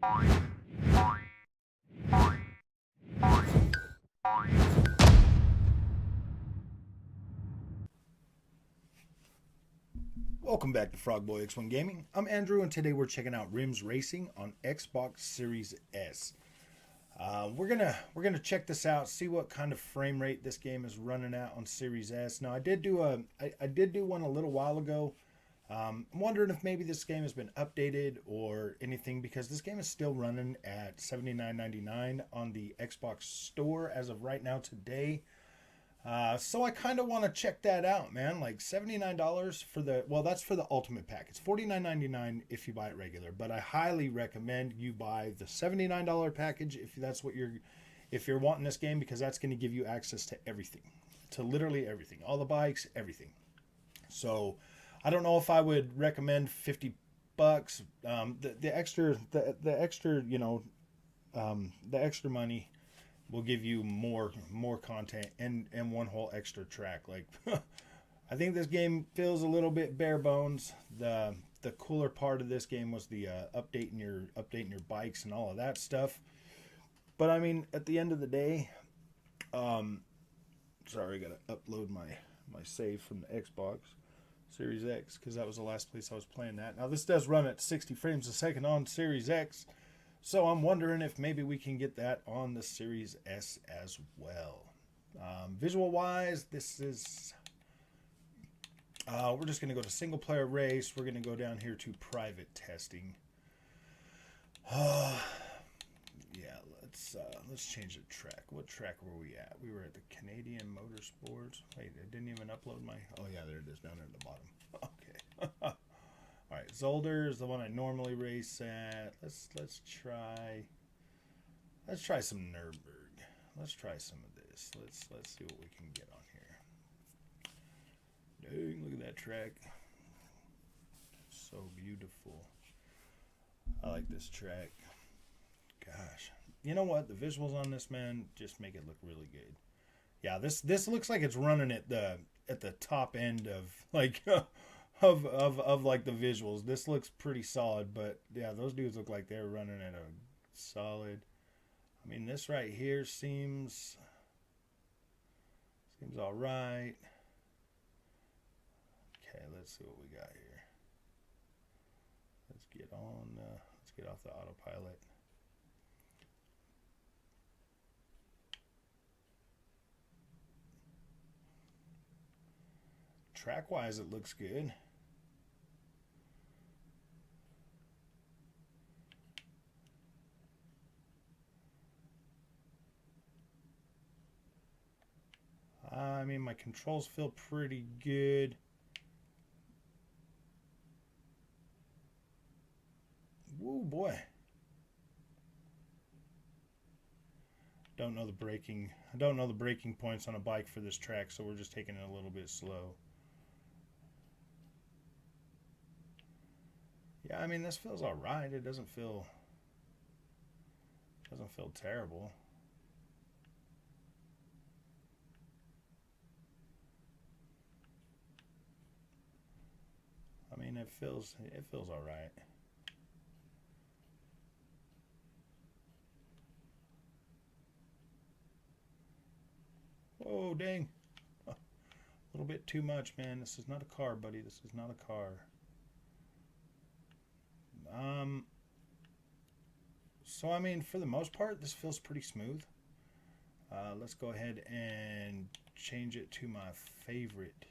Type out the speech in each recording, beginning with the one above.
Welcome back to Frogboy X1 Gaming. I'm Andrew, and today we're checking out Rims Racing on Xbox Series S. We're gonna check this out, see what kind of frame rate this game is running at on Series S. Now, I did do one a little while ago. I'm wondering if maybe this game has been updated or anything, because this game is still running at $79.99 on the Xbox Store as of right now today. So I kind of want to check that out, man. Like $79 for that's for the Ultimate Pack. It's $49.99 if you buy it regular, but I highly recommend you buy the $79 package if you're wanting this game, because that's going to give you access to everything, to literally everything, all the bikes, everything. So I don't know if I would recommend $50. The extra the extra money will give you more content and one whole extra track. Like I think this game feels a little bit bare bones. The cooler part of this game was the updating your bikes and all of that stuff. But I mean, at the end of the day, sorry, I gotta upload my save from the Xbox Series X, because that was the last place I was playing that. Now this does run at 60 frames a second on Series X, so I'm wondering if maybe we can get that on the Series S as well. Visual wise, this is we're just going to go to single player race. We're going to go down here to private testing. Yeah, let's change the track. What track were we at? We were at the Canadian Motorsports. Wait, I didn't even upload my... Oh yeah, there it is down there at the bottom. Okay. All right, Zolder is the one I normally race at. Let's try some Nürburgring. Let's try some of this. Let's see what we can get on here. Dang, look at that track. So beautiful. I like this track. Gosh. You know what? The visuals on this, man, just make it look really good. Yeah, this looks like it's running at the top end of like of like the visuals. This looks pretty solid, but yeah, those dudes look like they're running at a solid. I mean, this right here seems all right. Okay, let's see what we got here. Let's get off the autopilot. Track wise, it looks good. I mean, my controls feel pretty good. Woo, boy. Don't know the braking. I don't know the braking points on a bike for this track, so we're just taking it a little bit slow. Yeah, I mean, this feels all right. It doesn't feel terrible. I mean, it feels all right. Whoa, dang. A little bit too much, man. This is not a car, buddy. This is not a car. So I mean, for the most part, this feels pretty smooth. Let's go ahead and change it to my favorite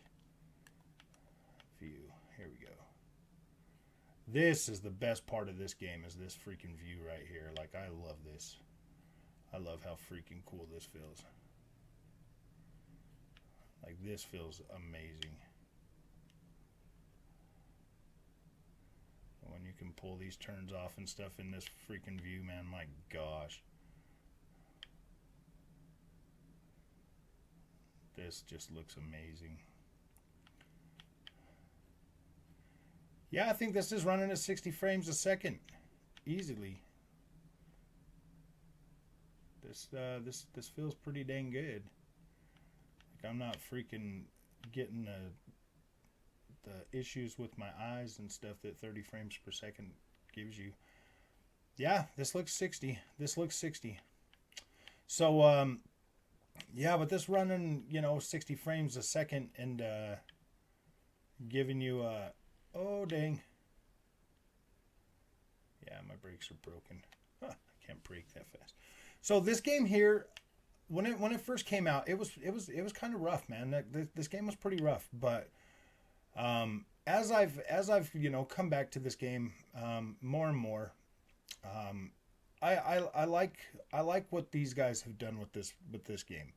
view. Here we go. This is the best part of this game, is this freaking view right here. Like, I love this. I love how freaking cool this feels. Like, this feels amazing. When you can pull these turns off and stuff in this freaking view, man, my gosh. This just looks amazing. Yeah, I think this is running at 60 frames a second easily. This feels pretty dang good. Like, I'm not freaking getting the issues with my eyes and stuff that 30 frames per second gives you. Yeah, this looks 60. This looks 60. So yeah, but this running, 60 frames a second and giving you oh dang. Yeah, my brakes are broken. Huh, I can't brake that fast. So this game here, when it first came out, it was kind of rough, man. This game was pretty rough, but as I've come back to this game more and more, um, I like what these guys have done with this game.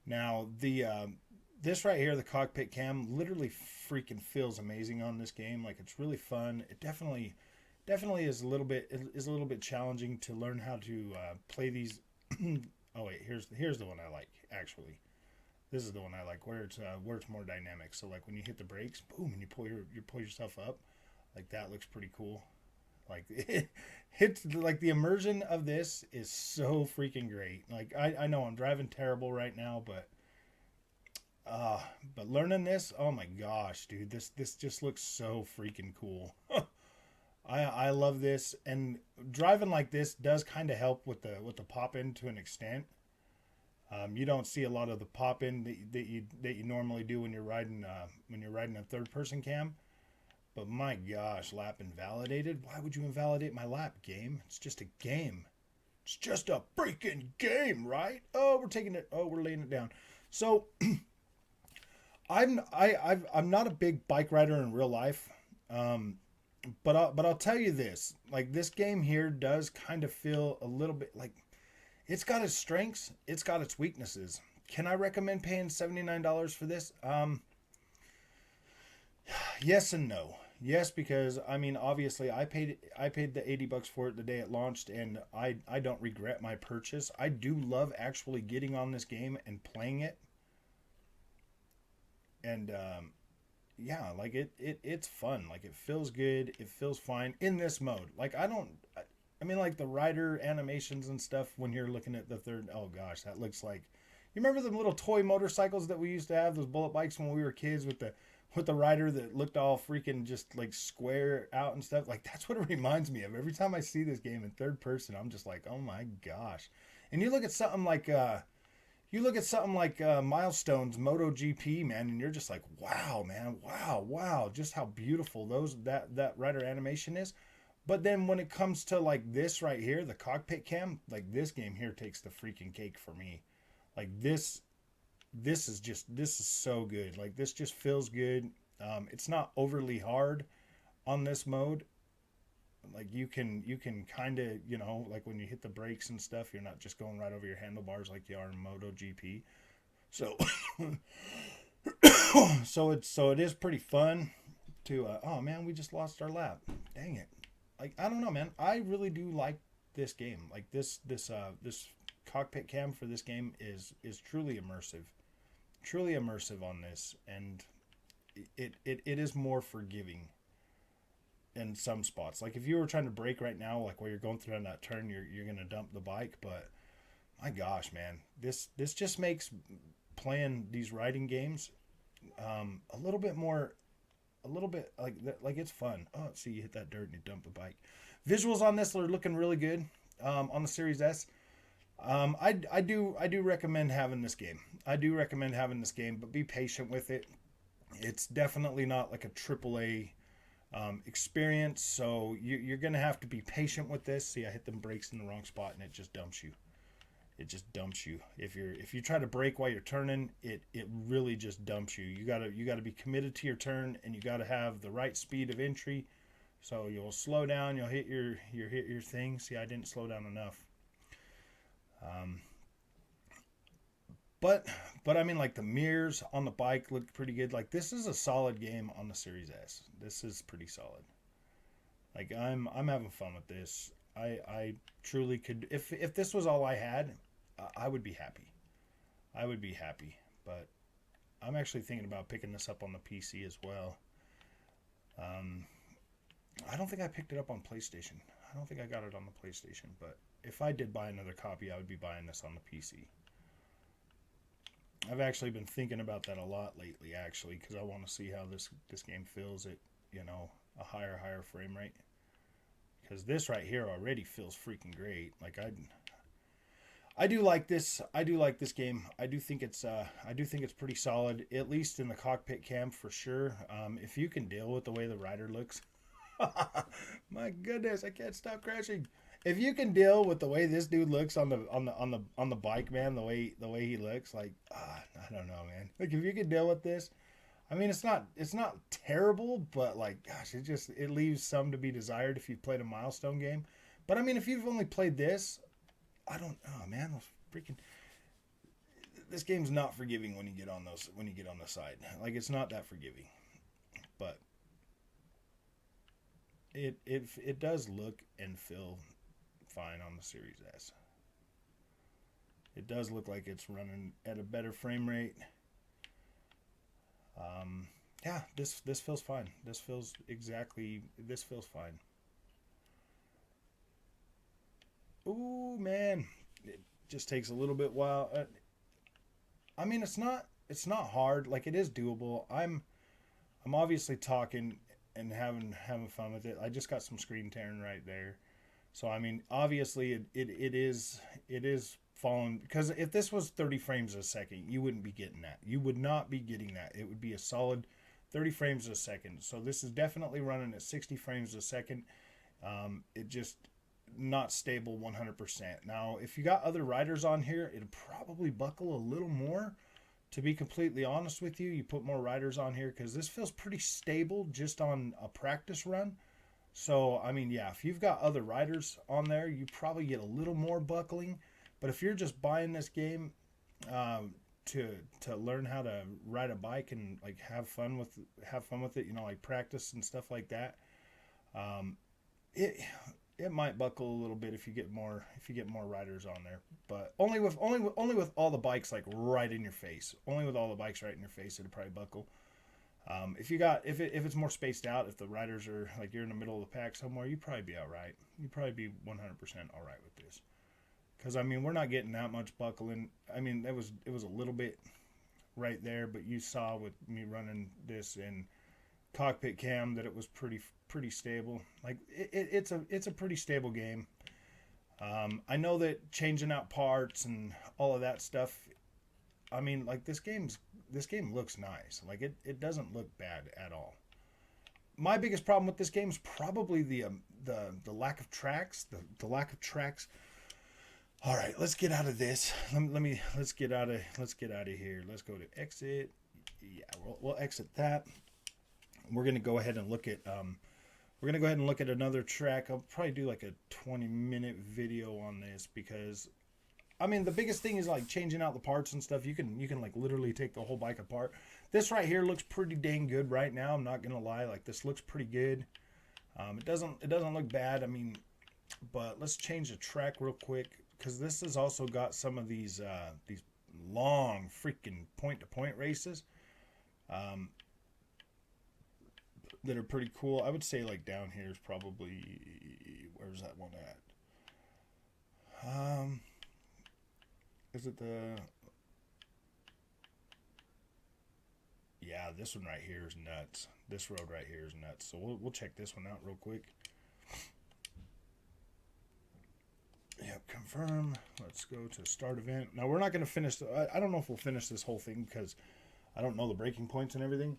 Now this right here, the cockpit cam, literally freaking feels amazing on this game. Like it's really fun. It definitely is a little bit challenging to learn how to play these. Oh wait, here's the one I like actually. This is the one I like where it's more dynamic. So like when you hit the brakes, boom, and you pull yourself up, like that looks pretty cool. Like it's like the immersion of this is so freaking great. Like I know I'm driving terrible right now, uh but learning this, oh my gosh, dude, this just looks so freaking cool. I love this, and driving like this does kind of help with the pop in to an extent. You don't see a lot of the pop in that you normally do when you're riding a third person cam. But my gosh, lap invalidated. Why would you invalidate my lap, game? It's just a game. It's just a freaking game, right? Oh, we're taking it. Oh, we're laying it down. So I'm not a big bike rider in real life. But I'll tell you this, like this game here does kind of feel a little bit like it's got its strengths, it's got its weaknesses. Can I recommend paying $79 for this? Yes and no. Yes, because I mean, obviously, I paid the $80 for it the day it launched, and I don't regret my purchase. I do love actually getting on this game and playing it, and yeah, like it's fun. Like it feels good. It feels fine in this mode. Like I mean, like the rider animations and stuff. When you're looking at the third, oh gosh, that looks like. You remember the little toy motorcycles that we used to have, those bullet bikes when we were kids with the rider that looked all freaking just like square out and stuff. Like that's what it reminds me of. Every time I see this game in third person, I'm just like, oh my gosh. And you look at something like Milestone's MotoGP, man, and you're just like, wow, man, wow, wow, just how beautiful that rider animation is. But then when it comes to like this right here, the cockpit cam, like this game here takes the freaking cake for me. Like this is so good. Like this just feels good. It's not overly hard on this mode. Like you can kind of like when you hit the brakes and stuff, you're not just going right over your handlebars like you are in MotoGP. So so it is pretty fun to oh man, we just lost our lap. Dang it. Like I don't know, man. I really do like this game. Like this cockpit cam for this game is truly immersive. Truly immersive on this, and it is more forgiving in some spots. Like if you were trying to brake right now, like while you're going through on that turn, you're gonna dump the bike. But my gosh, man, this just makes playing these riding games a little bit more, a little bit like it's fun. Oh, see, you hit that dirt and you dump the bike. Visuals on this are looking really good on the Series S. I do recommend having this game. I do recommend having this game, but be patient with it. It's definitely not like a AAA experience, so you're gonna have to be patient with this. See, I hit them brakes in the wrong spot, and it just dumps you. It just dumps you. If you try to brake while you're turning, it really just dumps you. You gotta be committed to your turn, and you gotta have the right speed of entry. So you'll slow down. You'll hit your thing. See, I didn't slow down enough. Um, but but I mean, like the mirrors on the bike look pretty good. Like this is a solid game on the Series S. This is pretty solid. Like I'm having fun with this. I truly could, if this was all I had, I would be happy. I would be happy. But I'm actually thinking about picking this up on the PC as well. Um, I don't think I picked it up on PlayStation. I don't think I got it on the PlayStation, but if I did buy another copy, I would be buying this on the PC. I've actually been thinking about that a lot lately, actually, because I want to see how this game feels at a higher frame rate. because this right here already feels freaking great. Like I do like this. I do like this game. I do think it's pretty solid, at least in the cockpit cam for sure. If you can deal with the way the rider looks, my goodness, I can't stop crashing. If you can deal with the way this dude looks on the bike, man, the way he looks, like I don't know, man. Like if you can deal with this, I mean, it's not terrible, but like, gosh, it leaves some to be desired if you've played a milestone game. But I mean, if you've only played this, I don't know, man. Those freaking this game's not forgiving when you get on the side. Like it's not that forgiving, but it does look and feel fine on the Series S. It does look like it's running at a better frame rate. Yeah, this feels fine. This feels fine. Ooh, man, it just takes a little bit while. I mean, it's not hard. Like it is doable. I'm obviously talking and having fun with it. I just got some screen tearing right there. So I mean, obviously it is falling, because if this was 30 frames a second, you wouldn't be getting that. You would not be getting that. It would be a solid 30 frames a second. So this is definitely running at 60 frames a second. It just not stable 100%. Now, if you got other riders on here, it'll probably buckle a little more. To be completely honest with you, you put more riders on here, because this feels pretty stable just on a practice run. So, I mean, yeah, if you've got other riders on there, you probably get a little more buckling. But if you're just buying this game to learn how to ride a bike and like have fun with it, you know, like practice and stuff like that, it might buckle a little bit if you get more riders on there. But only with all the bikes like right in your face. Only with all the bikes right in your face, it'll probably buckle. If it's more spaced out, if the riders are like you're in the middle of the pack somewhere, you'd probably be all right. You'd probably be 100% all right with this. Because I mean, we're not getting that much buckling. I mean, it was a little bit right there, but you saw with me running this in cockpit cam that it was pretty stable. Like it's a pretty stable game. I know that changing out parts and all of that stuff, I mean, like this game looks nice. Like it doesn't look bad at all. My biggest problem with this game is probably the lack of tracks. The lack of tracks. All right, let's get out of this. Let's get out of here. Let's go to exit. Yeah, we'll exit that. We're gonna go ahead and look at another track. I'll probably do like a 20-minute video on this, because I mean, the biggest thing is like changing out the parts and stuff. You can like literally take the whole bike apart. This right here looks pretty dang good right now. I'm not gonna lie. Like this looks pretty good. It doesn't look bad. I mean, but let's change the track real quick, because this has also got some of these long freaking point-to-point races that are pretty cool. I would say like down here is probably, where's that one at? Is it the... Yeah, this one right here is nuts. This road right here is nuts. So we'll check this one out real quick. Yep, confirm. Let's go to start event. Now we're not going to finish. I don't know if we'll finish this whole thing, because I don't know the breaking points and everything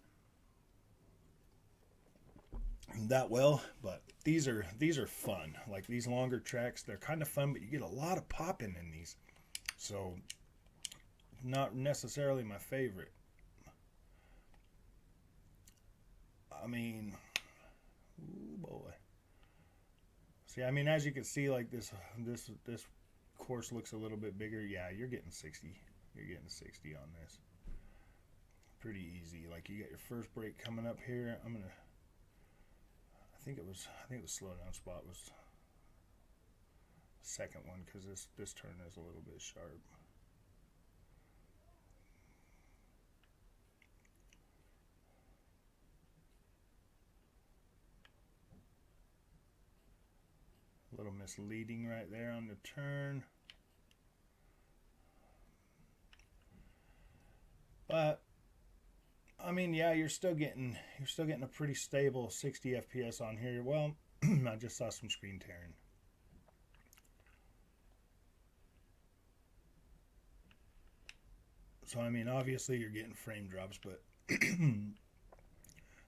that well. But these are fun. Like these longer tracks, they're kind of fun, but you get a lot of popping in these. So not necessarily my favorite. I mean, ooh boy. See, I mean, as you can see, like this course looks a little bit bigger. Yeah, you're getting 60. You're getting 60 on this. Pretty easy. Like you got your first break coming up here. I think the slowdown spot was the second one, because this turn is a little bit sharp. A little misleading right there on the turn. But I mean, yeah, you're still getting a pretty stable 60 FPS on here. Well, I just saw some screen tearing. So I mean, obviously you're getting frame drops, but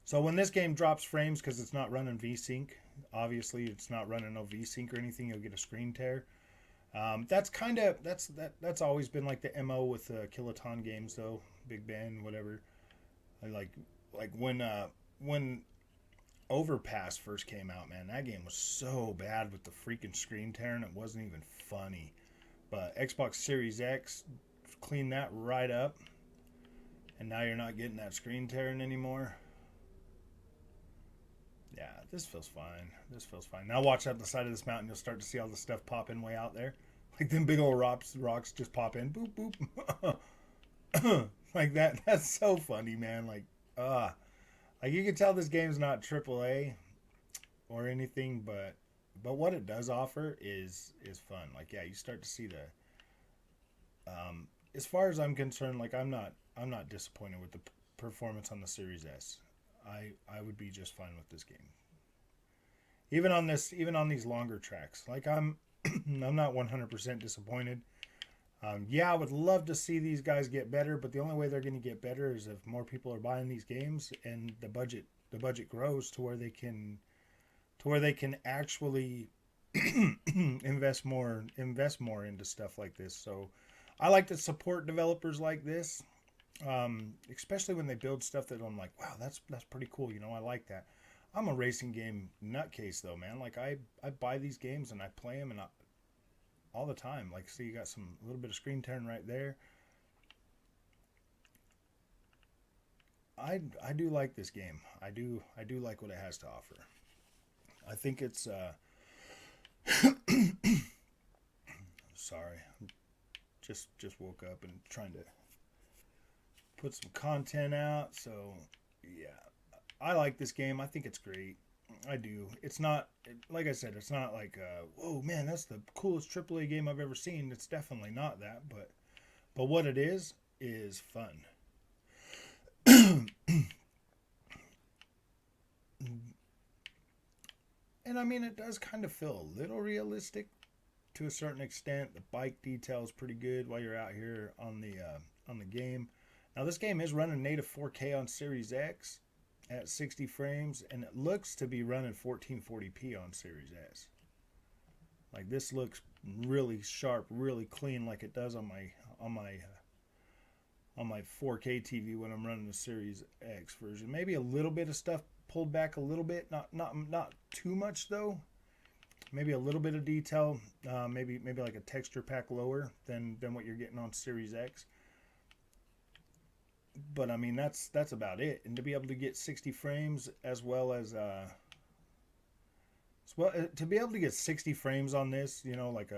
so when this game drops frames because it's not running VSync, obviously it's not running no VSync or anything, you'll get a screen tear. That's kind of that's always been like the MO with kiloton games though, Big Ben, whatever. I like when Overpass first came out, man, that game was so bad with the freaking screen tearing, it wasn't even funny. But Xbox Series X cleaned that right up, and now you're not getting that screen tearing anymore. Yeah, this feels fine. This feels fine. Now watch out the side of this mountain. You'll start to see all the stuff pop in way out there. Like them big old rocks just pop in. Boop, boop. Like that. That's so funny, man. Like you can tell this game's not AAA or anything, but what it does offer is fun. Like yeah, you start to see as far as I'm concerned, like I'm not disappointed with the performance on the Series S. I would be just fine with this game. Even on these longer tracks. Like I'm not 100% disappointed. Yeah, I would love to see these guys get better, but the only way they're going to get better is if more people are buying these games and the budget grows to where they can actually invest more into stuff like this. So I like to support developers like this, especially when they build stuff that I'm like, wow, that's pretty cool. You know, I like that. I'm a racing game nutcase though, man. Like I buy these games and I play them all the time. Like, see, you got a little bit of screen tearing right there. I do like this game. I do like what it has to offer. I think it's sorry, just woke up and trying to put some content out. So yeah, I like this game. I think it's great. I do. It's not like I said. It's not like whoa man, that's the coolest AAA game I've ever seen. It's definitely not that. But what it is fun. And I mean, it does kind of feel a little realistic to a certain extent. The bike detail is pretty good while you're out here on the game. Now this game is running native 4K on Series X at 60 frames, and it looks to be running 1440p on Series S. Like this looks really sharp, really clean, like it does on my 4K TV when I'm running the Series X version. Maybe a little bit of stuff pulled back a little bit, not too much though. Maybe a little bit of detail, maybe like a texture pack lower than what you're getting on Series X. But I mean that's about it. And to be able to get 60 frames to be able to get 60 frames on this, you know, like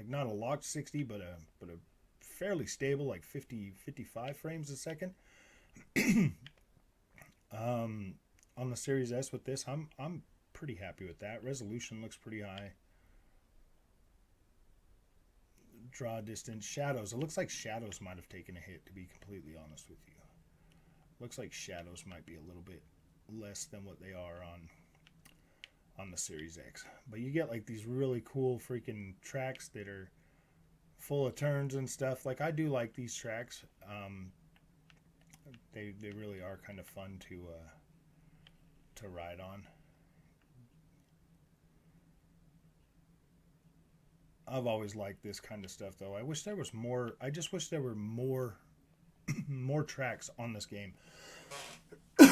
not a locked 60, but a fairly stable like 55 frames a second. On the Series S with this, I'm pretty happy with that. Resolution looks pretty high. Draw distance, shadows. It looks like shadows might have taken a hit, to be completely honest with you. Looks like shadows might be a little bit less than what they are on the Series X. But you get like these really cool freaking tracks that are full of turns and stuff. Like I do like these tracks. They really are kind of fun to ride on. I've always liked this kind of stuff though. I wish there was more. I just wish there were more more tracks on this game.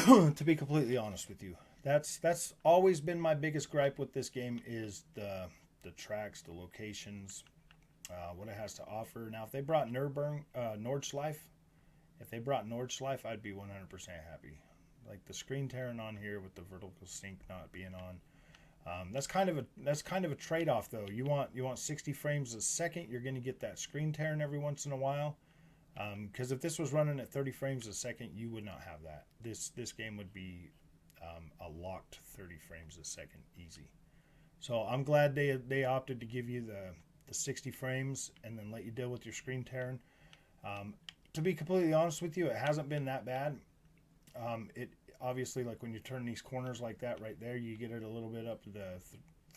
To be completely honest with you, that's always been my biggest gripe with this game is the tracks, the locations, what it has to offer. Now, if they brought Nordschleife, I'd be 100% happy. Like the screen tearing on here with the vertical sync not being on. That's kind of a trade-off though. You want 60 frames a second. You're going to get that screen tearing every once in a while. Because if this was running at 30 frames a second, you would not have that. This game would be a locked 30 frames a second easy. So I'm glad they opted to give you the 60 frames and then let you deal with your screen tearing. To be completely honest with you, it hasn't been that bad. obviously, like when you turn these corners like that right there, you get it a little bit up to the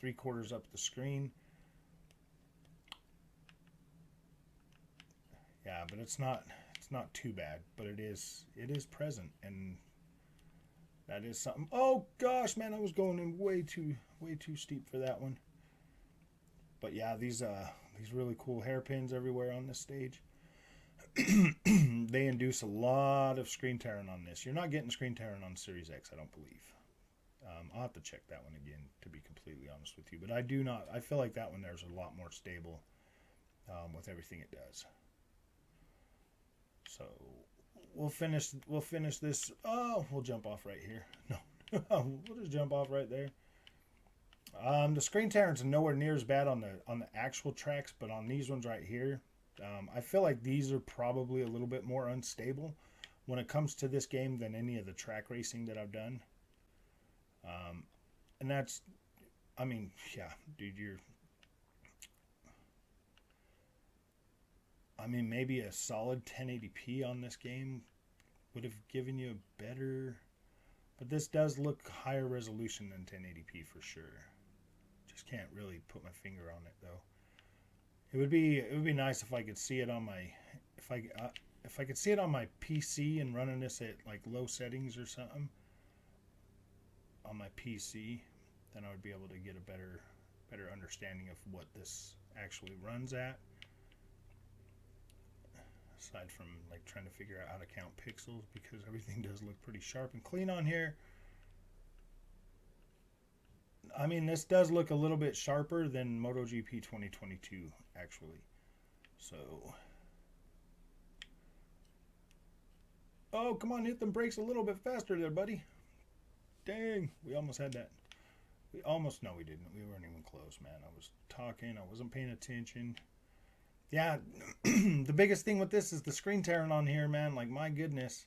3/4 up the screen. Yeah, but it's not too bad, but it is present, and that is something. Oh gosh, man, I was going in way too steep for that one. But yeah, these really cool hairpins everywhere on this stage. They induce a lot of screen tearing on this. You're not getting screen tearing on Series X, I don't believe. I'll have to check that one again, to be completely honest with you. But I feel like that one there's a lot more stable with everything it does. So we'll finish this. Oh, we'll jump off right here. No, we'll just jump off right there. The screen tearing's are nowhere near as bad on the actual tracks, but on these ones right here, I feel like these are probably a little bit more unstable when it comes to this game than any of the track racing that I've done. And that's, I mean, yeah, dude, maybe a solid 1080p on this game would have given you a better, but this does look higher resolution than 1080p for sure. Just can't really put my finger on it though. It would be nice if I could see it on my, if I could see it on my PC and running this at like low settings or something on my PC, then I would be able to get a better understanding of what this actually runs at. Aside from like trying to figure out how to count pixels, because everything does look pretty sharp and clean on here. I mean, this does look a little bit sharper than MotoGP 2022 actually. So, oh, come on, hit them brakes a little bit faster there, buddy. Dang, we almost had that. No, we didn't. We weren't even close, man. I was talking, I wasn't paying attention. Yeah, the biggest thing with this is the screen tearing on here, man. Like, my goodness,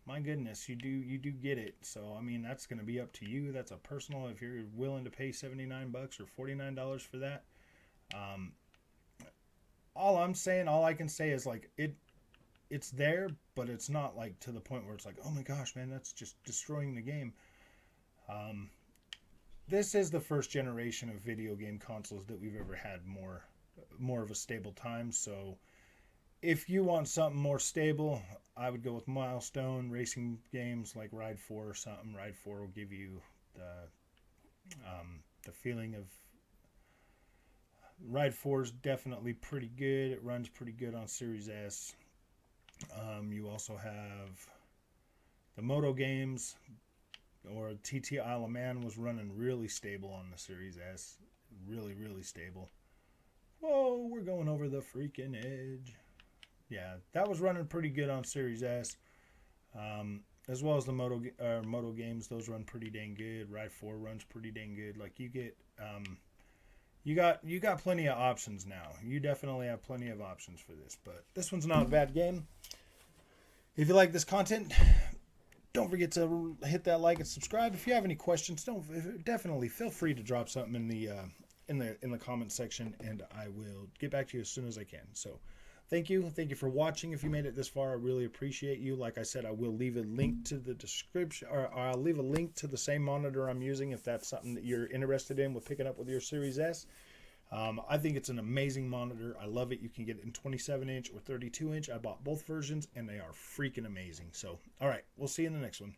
you do get it. So, I mean, that's going to be up to you. That's a personal, if you're willing to pay $79 or $49 for that. All I can say is, like, it's there, but it's not, like, to the point where it's like, oh my gosh, man, that's just destroying the game. This is the first generation of video game consoles that we've ever had more of a stable time. So if you want something more stable, I would go with milestone racing games like Ride 4 or something. Ride 4 will give you the feeling of, Ride 4 is definitely pretty good. It runs pretty good on Series S. You also have the Moto games, or TT Isle of Man was running really stable on the Series S. Really, really stable. Whoa, we're going over the freaking edge. Yeah, that was running pretty good on Series S. As well as the Moto games, those run pretty dang good. Ride 4 runs pretty dang good. Like, you got plenty of options now. You definitely have plenty of options for this, but this one's not a bad game. If you like this content, don't forget to hit that like and subscribe. If you have any questions, definitely feel free to drop something in the comment section, and I will get back to you as soon as I can. So thank you for watching. If you made it this far, I really appreciate you. Like I said, I will leave a link to the description, or I'll leave a link to the same monitor I'm using if that's something that you're interested in with picking up with your Series S. I think it's an amazing monitor. I love it. You can get it in 27-inch or 32-inch. I bought both versions, and they are freaking amazing. So, all right, we'll see you in the next one.